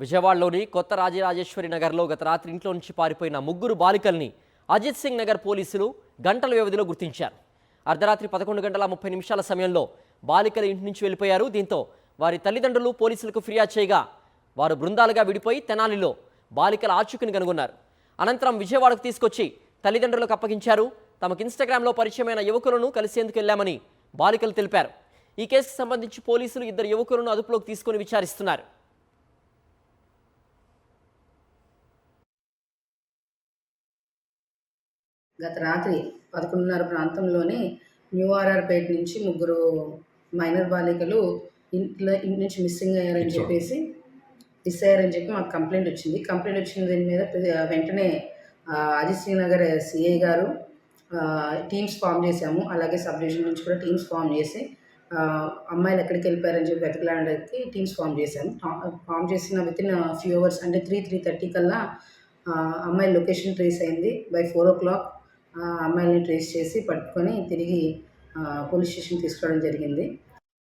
విజయవాడలోని కొత్త రాజరాజేశ్వరి నగర్లో గత రాత్రి ఇంట్లో నుంచి పారిపోయిన ముగ్గురు బాలికల్ని అజిత్ సింగ్ నగర్ పోలీసులు గంటల వ్యవధిలో గుర్తించారు. అర్ధరాత్రి 11:30 సమయంలో బాలికలు ఇంటి నుంచి వెళ్ళిపోయారు. దీంతో వారి తల్లిదండ్రులు పోలీసులకు ఫిర్యాదు చేయగా వారు బృందాలుగా విడిపోయి తెనాలిలో బాలికల ఆచూకీని కనుగొన్నారు. అనంతరం విజయవాడకు తీసుకొచ్చి తల్లిదండ్రులకు అప్పగించారు. తమకు ఇన్స్టాగ్రామ్లో పరిచయమైన యువకులను కలిసేందుకు వెళ్లామని బాలికలు తెలిపారు. ఈ కేసుకు సంబంధించి పోలీసులు ఇద్దరు యువకులను అదుపులోకి తీసుకుని విచారిస్తున్నారు. గత రాత్రి 11:30 ప్రాంతంలోనే న్యూ ఆర్ఆర్‌పేట నుంచి ముగ్గురు మైనర్ బాలికలు ఇంటి నుంచి మిస్ అయ్యారని చెప్పి మాకు కంప్లైంట్ వచ్చింది. కంప్లైంట్ వచ్చిన దాని మీద వెంటనే అజిత్ సింగ్ నగర్ సిఐ గారు టీమ్స్ ఫామ్ చేశాము. అలాగే సబ్ డివిజన్ నుంచి కూడా టీమ్స్ ఫామ్ చేసి అమ్మాయిలు ఎక్కడికి వెళ్ళిపోయారని చెప్పి వెతకడానికి టీమ్స్ ఫామ్ చేశాము. ఫామ్ చేసిన వితిన్ ఫ్యూ అవర్స్ అంటే 3:30 కల్లా అమ్మాయి లొకేషన్ ట్రేస్ అయింది. బై 4 o'clock అమ్మాయిని ట్రేస్ చేసి పట్టుకొని తిరిగి పోలీస్ స్టేషన్కి తీసుకురావడం జరిగింది.